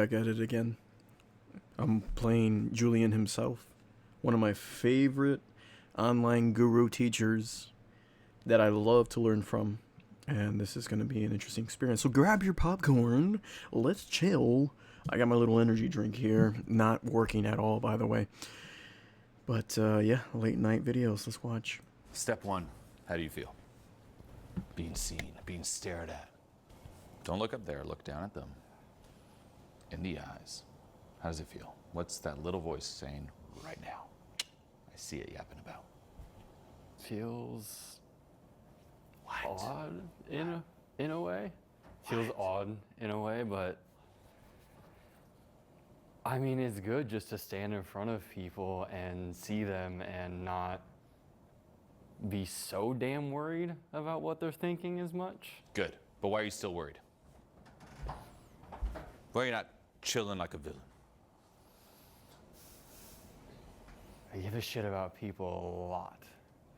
Back at it again. I'm playing Julien himself, one of my favorite online guru teachers that I love to learn from. And this is going to be an interesting experience. So grab your popcorn. Let's chill. I got my little energy drink here. Not working at all, by the way. But yeah, late night videos. Let's watch. Step one, how do you feel? Being seen, being stared at. Don't look up there, look down at them. In the eyes. How does it feel? What's that little voice saying right now? I see it yapping about. Feels What? odd in a way. Feels odd in a way, but I mean, it's good just to stand in front of people and see them and not be so damn worried about what they're thinking as much. Good, but why are you still worried? Why are you not chilling like a villain? I give a shit about people a lot.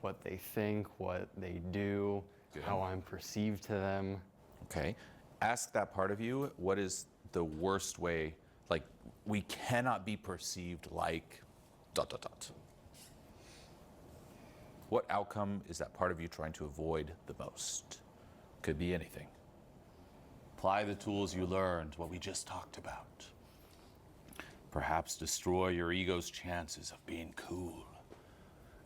What they think, what they do, Good. how I'm perceived to them. Okay, ask that part of you, what is the worst way, like, we cannot be perceived like ... What outcome is that part of you trying to avoid the most? Could be anything. Apply the tools you learned, what we just talked about. Perhaps destroy your ego's chances of being cool.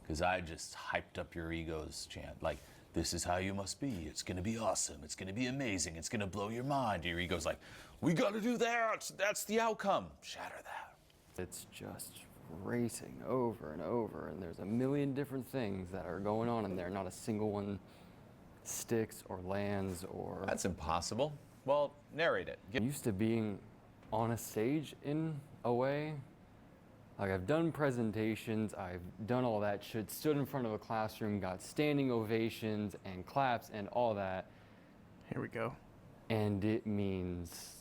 Because I just hyped up your ego's chance. Like, this is how you must be. It's going to be awesome. It's going to be amazing. It's going to blow your mind. Your ego's like, we got to do that. That's the outcome. Shatter that. It's just racing over and over, and there's a million different things that are going on in there. Not a single one sticks or lands or... That's impossible. Well, narrate it. I'm used to being on a stage in a way. Like, I've done presentations, I've done all that shit, stood in front of a classroom, got standing ovations and claps and all that. Here we go. And it means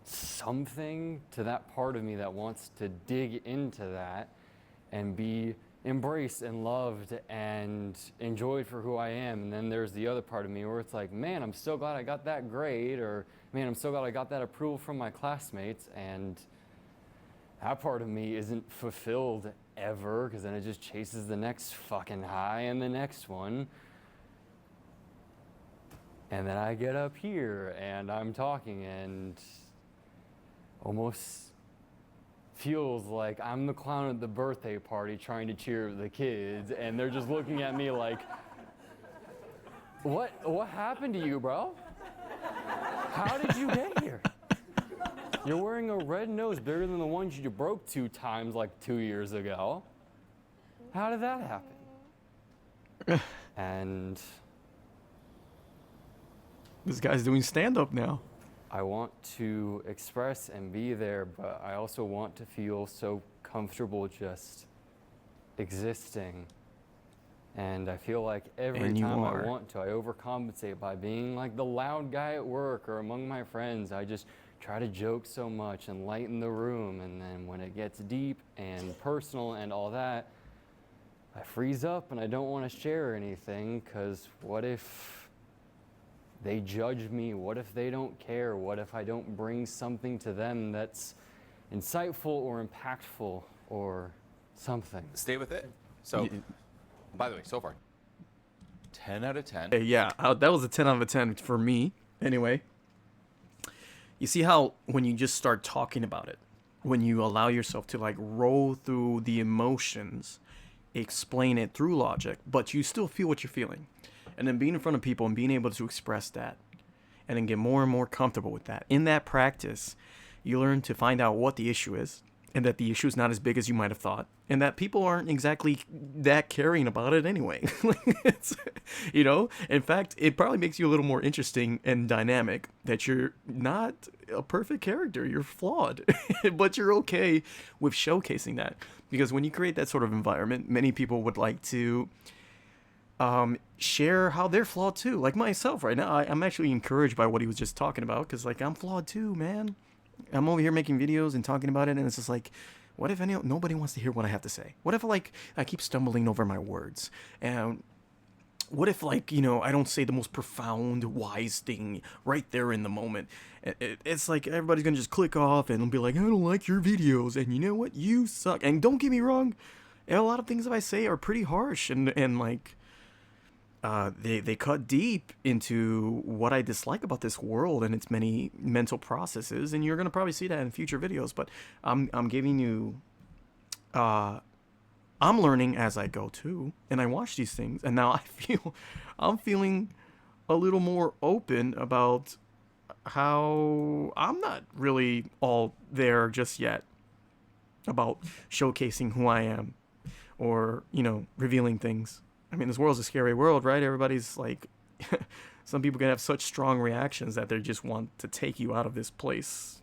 something to that part of me that wants to dig into that and be embraced and loved and enjoyed for who I am. And then there's the other part of me where it's like, man, I'm so glad I got that grade, or man, I'm so glad I got that approval from my classmates. And that part of me isn't fulfilled ever, because then it just chases the next fucking high and the next one. And then I get up here and I'm talking and almost feels like I'm the clown at the birthday party trying to cheer the kids, and they're just looking at me like, what happened to you, bro? How did you get here? You're wearing a red nose bigger than the ones you broke 2 times like 2 years ago. How did that happen? And This guy's doing stand-up now. I want to express and be there, but I also want to feel so comfortable just existing. And I feel like every And you time are. I want to, I overcompensate by being like the loud guy at work or among my friends. I just try to joke so much and lighten the room. And then when it gets deep and personal and all that, I freeze up and I don't want to share anything, because what if they judge me? What if they don't care? What if I don't bring something to them that's insightful or impactful or something? Stay with it. So, by the way, so far, 10 out of 10. Yeah, that was a 10 out of 10 for me. Anyway, you see how when you just start talking about it, when you allow yourself to like roll through the emotions, explain it through logic, but you still feel what you're feeling. And then being in front of people and being able to express that and then get more and more comfortable with that. In that practice, you learn to find out what the issue is, and that the issue is not as big as you might have thought, and that people aren't exactly that caring about it anyway. You know, in fact, it probably makes you a little more interesting and dynamic, that you're not a perfect character, you're flawed, but you're okay with showcasing that. Because when you create that sort of environment, many people would like to share how they're flawed too. Like myself right now, I'm actually encouraged by what he was just talking about, because like I'm flawed too, man. I'm over here making videos and talking about it, and it's just like, what if nobody wants to hear what I have to say? What if like I keep stumbling over my words? And what if, like, you know, I don't say the most profound, wise thing right there in the moment? It's like everybody's gonna just click off and be like, I don't like your videos, and you know what, you suck. And don't get me wrong, a lot of things that I say are pretty harsh, and like, they cut deep into what I dislike about this world and its many mental processes, and you're gonna probably see that in future videos. But I'm giving you, I'm learning as I go too, and I watch these things, and now I'm feeling a little more open about how I'm not really all there just yet about showcasing who I am, or, you know, revealing things. I mean, this world's a scary world, right? Everybody's like, some people can have such strong reactions that they just want to take you out of this place.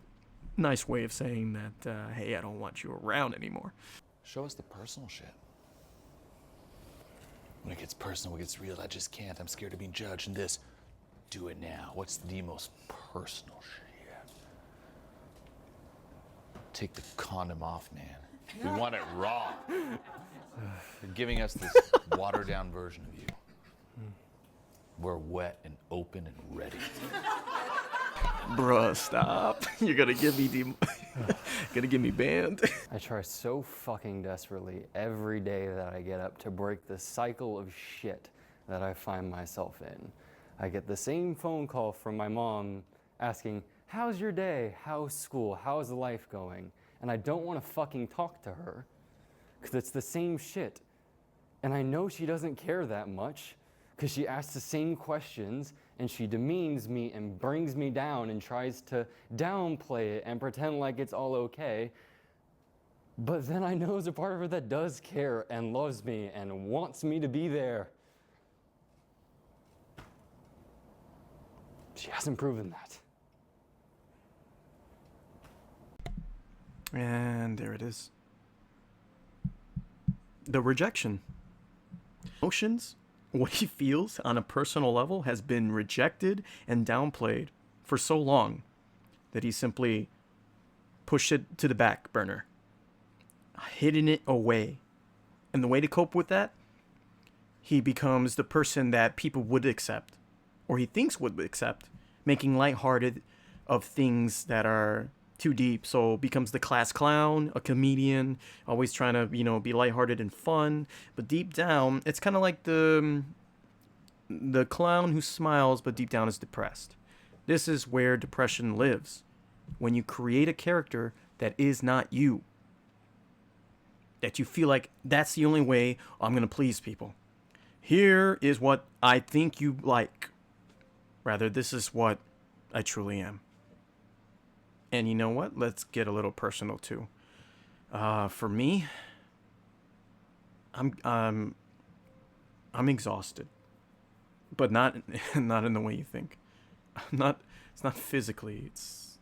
Nice way of saying that, hey, I don't want you around anymore. Show us the personal shit. When it gets personal, it gets real, I just can't. I'm scared of being judged and this. Do it now. What's the most personal shit? Take the condom off, man. We want it raw. You're giving us this watered down version of you. We're wet and open and ready. Bruh, stop. You're gonna give me banned. I try so fucking desperately every day that I get up to break the cycle of shit that I find myself in. I get the same phone call from my mom asking, how's your day? How's school? How's life going? And I don't want to fucking talk to her because it's the same shit. And I know she doesn't care that much because she asks the same questions and she demeans me and brings me down and tries to downplay it and pretend like it's all okay. But then I know there's a part of her that does care and loves me and wants me to be there. She hasn't proven that. And there it is. The rejection. Emotions, what he feels on a personal level, has been rejected and downplayed for so long that he simply pushed it to the back burner, hidden it away. And the way to cope with that, he becomes the person that people would accept, or he thinks would accept, making lighthearted of things that are too deep. So becomes the class clown, a comedian, always trying to, you know, be lighthearted and fun. But deep down, it's kind of like the clown who smiles but deep down is depressed. This is where depression lives. When you create a character that is not you. That you feel like that's the only way I'm going to please people. Here is what I think you like. Rather, this is what I truly am. And you know what? Let's get a little personal too. For me, I'm exhausted, but not in the way you think. It's not physically. It's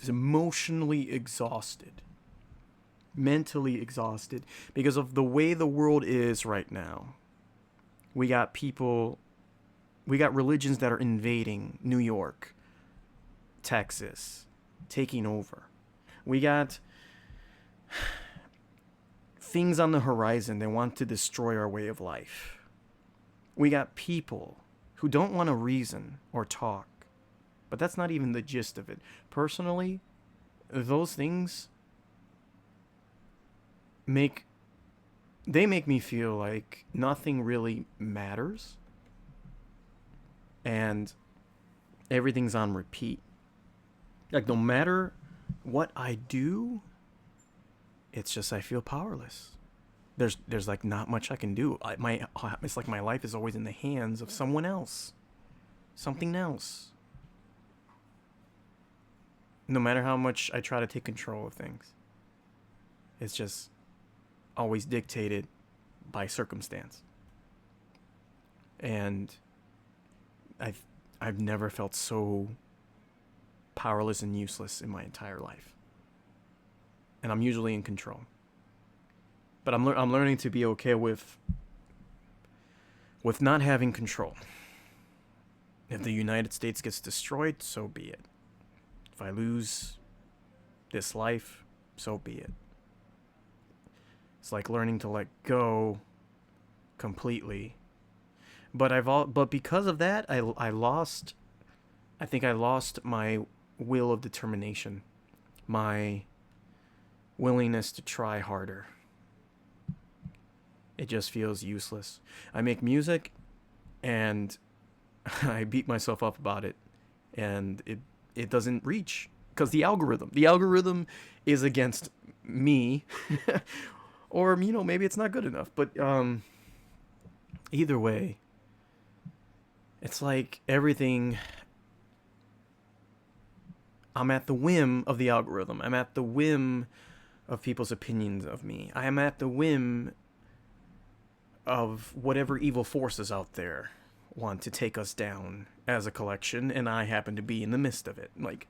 emotionally exhausted, mentally exhausted because of the way the world is right now. We got religions that are invading New York, Texas, taking over. We got things on the horizon that want to destroy our way of life. We got people who don't want to reason or talk. But that's not even the gist of it. Personally, those things make me feel like nothing really matters. And everything's on repeat. Like, no matter what I do, it's just I feel powerless. There's like not much I can do. It's like my life is always in the hands of someone else, something else. No matter how much I try to take control of things, it's just always dictated by circumstance. And I've never felt so powerless and useless in my entire life. And I'm usually in control. But I'm learning to be okay with not having control. If the United States gets destroyed, so be it. If I lose this life, so be it. It's like learning to let go completely but because of that, I think I lost my will of determination, my willingness to try harder. It just feels useless. I make music and I beat myself up about it, and it doesn't reach because the algorithm is against me. Or maybe it's not good enough, but either way, it's like everything. I'm at the whim of the algorithm. I'm at the whim of people's opinions of me. I am at the whim of whatever evil forces out there want to take us down as a collection, and I happen to be in the midst of it. Like,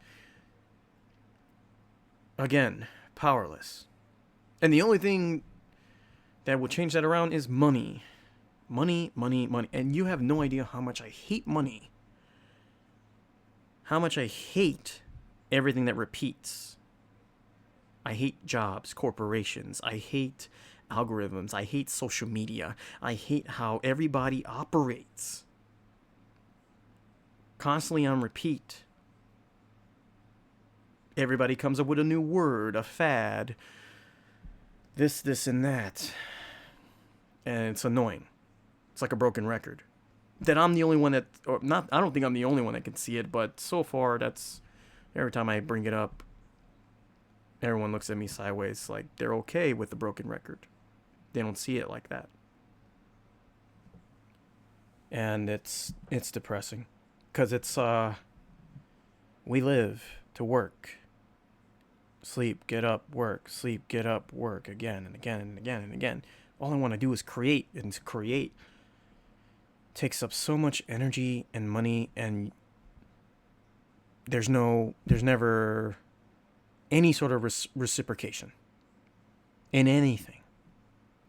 again, powerless. And the only thing that will change that around is money. Money, money, money. And you have no idea how much I hate money. How much I hate everything that repeats. I hate jobs, corporations. I hate algorithms. I hate social media. I hate how everybody operates. Constantly on repeat. Everybody comes up with a new word, a fad. This, and that. And it's annoying. It's like a broken record. That I'm the only one that, or not, I don't think I'm the only one that can see it, but so far that's, every time I bring it up, everyone looks at me sideways like they're okay with the broken record. They don't see it like that. And it's depressing. Because it's, we live to work. Sleep, get up, work. Sleep, get up, work. Again and again and again and again. All I want to do is create. And to create takes up so much energy and money, and there's never any sort of reciprocation in anything.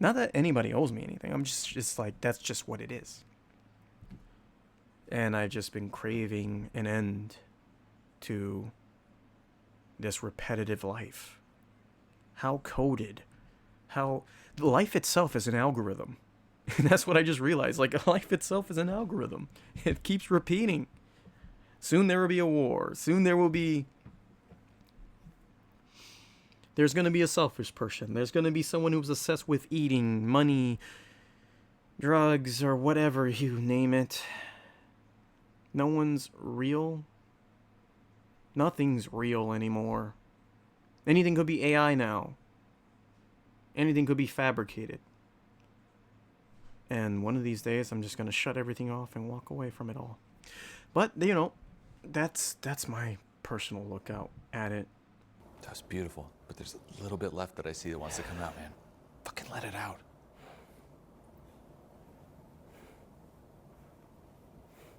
Not that anybody owes me anything. I'm just like, that's just what it is. And I've just been craving an end to this repetitive life. How coded. How life itself is an algorithm. And that's what I just realized. Like, life itself is an algorithm. It keeps repeating. Soon there will be a war. Soon there's going to be a selfish person. There's going to be someone who's obsessed with eating, money, drugs, or whatever you name it. No one's real. Nothing's real anymore. Anything could be AI now. Anything could be fabricated. And one of these days, I'm just going to shut everything off and walk away from it all. But, that's my personal lookout at it. That's beautiful, but there's a little bit left that I see that wants to come out, man. Fucking let it out.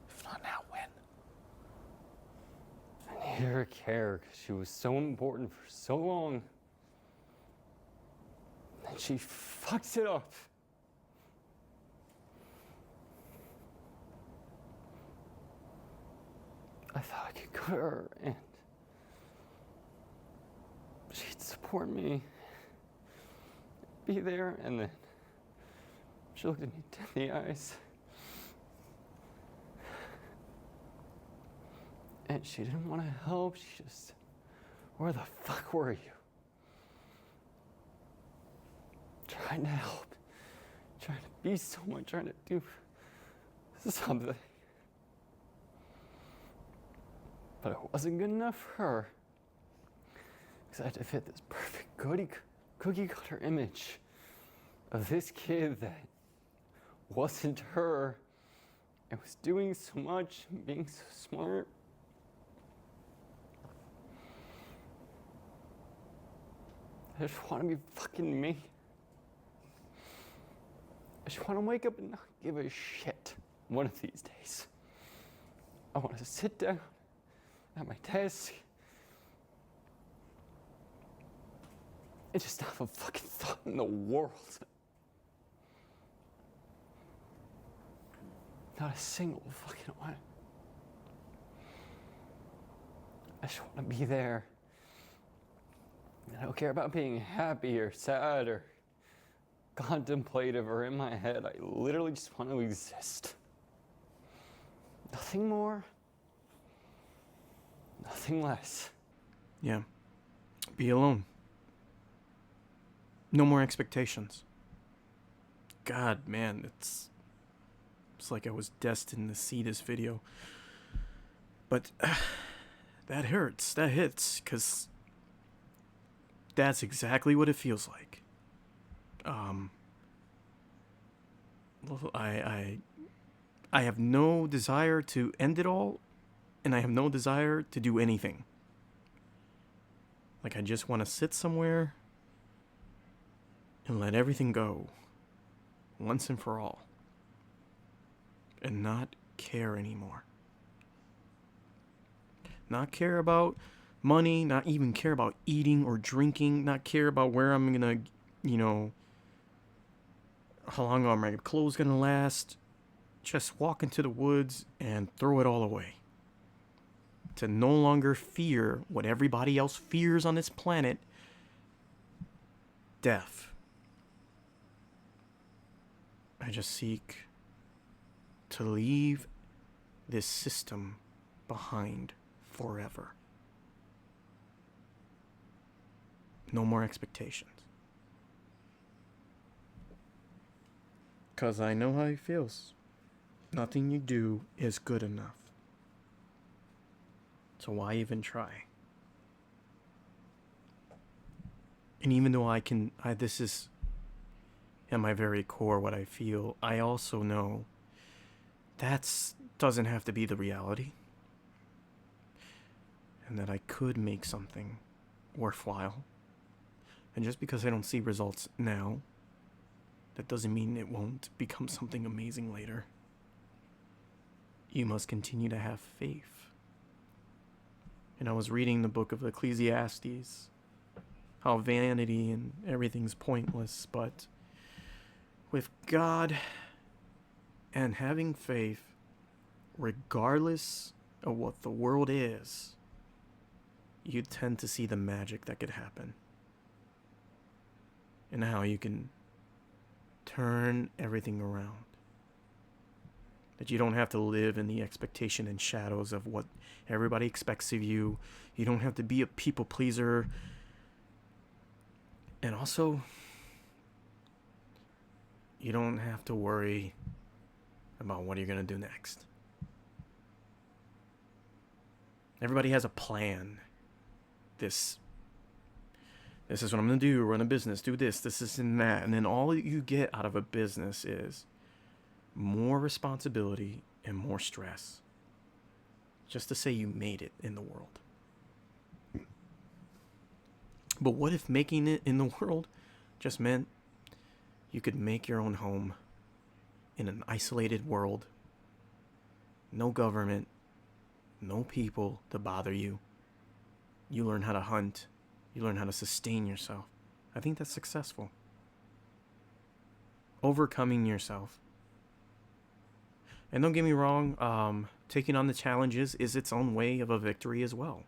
If not now, when? I needed her care because she was so important for so long. And she fucks it up. I thought I could go to her and she'd support me, be there, and then she looked at me dead in the eyes. And she didn't want to help. She just, where the fuck were you? Trying to help, trying to be someone, trying to do something. But it wasn't good enough for her. Because I had to fit this perfect cookie cutter image of this kid that wasn't her and was doing so much and being so smart. I just want to be fucking me. I just want to wake up and not give a shit one of these days. I want to sit down at my desk and just not have a fucking thought in the world. Not a single fucking one. I just want to be there. I don't care about being happy or sad or contemplative or in my head. I literally just want to exist. Nothing more, nothing less. Yeah. Be alone. No more expectations. God, man, it's like I was destined to see this video. But that hurts. That hits, because that's exactly what it feels like. Well, I have no desire to end it all, and I have no desire to do anything. Like, I just want to sit somewhere and let everything go, once and for all, and not care anymore. Not care about money, not even care about eating or drinking, not care about where I'm gonna, how long are my clothes gonna last. Just walk into the woods and throw it all away. To no longer fear what everybody else fears on this planet, death. I just seek to leave this system behind forever. No more expectations. Because I know how it feels. Nothing you do is good enough. So why even try? And even though this is at my very core what I feel, I also know that doesn't have to be the reality. And that I could make something worthwhile. And just because I don't see results now, that doesn't mean it won't become something amazing later. You must continue to have faith. And I was reading the book of Ecclesiastes, how vanity and everything's pointless, but with God and having faith, regardless of what the world is, you tend to see the magic that could happen. And how you can turn everything around. That you don't have to live in the expectation and shadows of what everybody expects of you. You don't have to be a people pleaser. And also, you don't have to worry about what you're going to do next. Everybody has a plan. This is what I'm going to do, run a business, do this, and that. And then all you get out of a business is more responsibility and more stress. Just to say you made it in the world. But what if making it in the world just meant you could make your own home in an isolated world? No government, no people to bother you. You learn how to hunt. You learn how to sustain yourself. I think that's successful. Overcoming yourself. And don't get me wrong, taking on the challenges is its own way of a victory as well.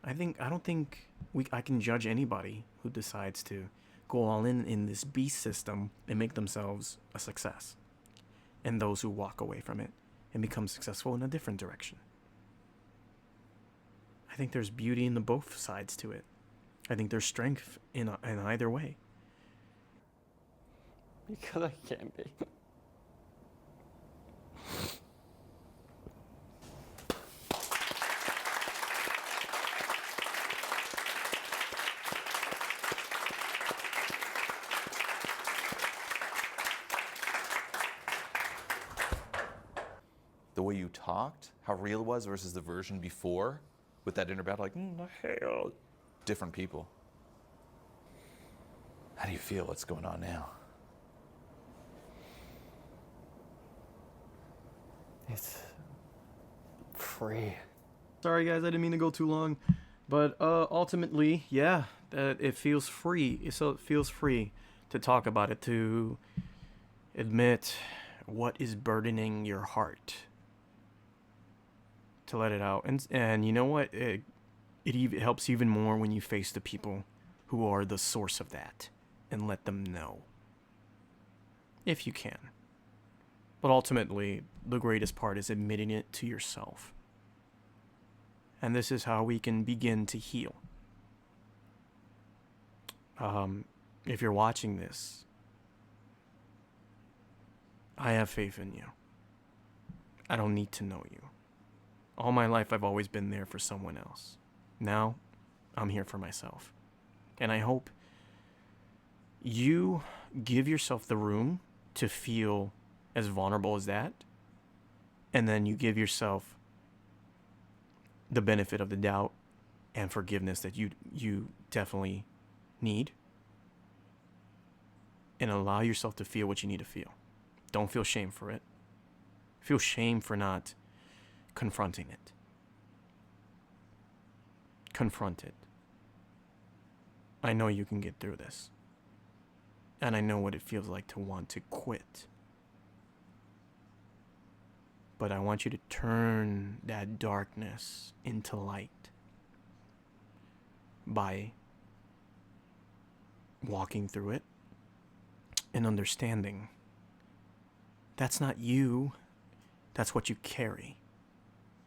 I don't think I can judge anybody who decides to go all in this beast system and make themselves a success. And those who walk away from it and become successful in a different direction. I think there's beauty in both sides to it. I think there's strength in either way. Because I can't be. The way you talked, how real it was versus the version before, with that inner battle, like, the hell. Different people. How do you feel? What's going on now? It's free. Sorry guys, I didn't mean to go too long. But ultimately, yeah, that it feels free. So it feels free to talk about it, to admit what is burdening your heart. To let it out. And you know what? It helps even more when you face the people who are the source of that and let them know. If you can. But ultimately, the greatest part is admitting it to yourself. And this is how we can begin to heal. If you're watching this, I have faith in you. I don't need to know you. All my life, I've always been there for someone else. Now, I'm here for myself. And I hope you give yourself the room to feel as vulnerable as that. And then you give yourself the benefit of the doubt and forgiveness that you definitely need. And allow yourself to feel what you need to feel. Don't feel shame for it. Feel shame for not confronting it. Confront it. I know you can get through this. And I know what it feels like to want to quit. But I want you to turn that darkness into light by walking through it and understanding that's not you, that's what you carry.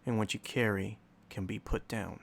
And what you carry can be put down.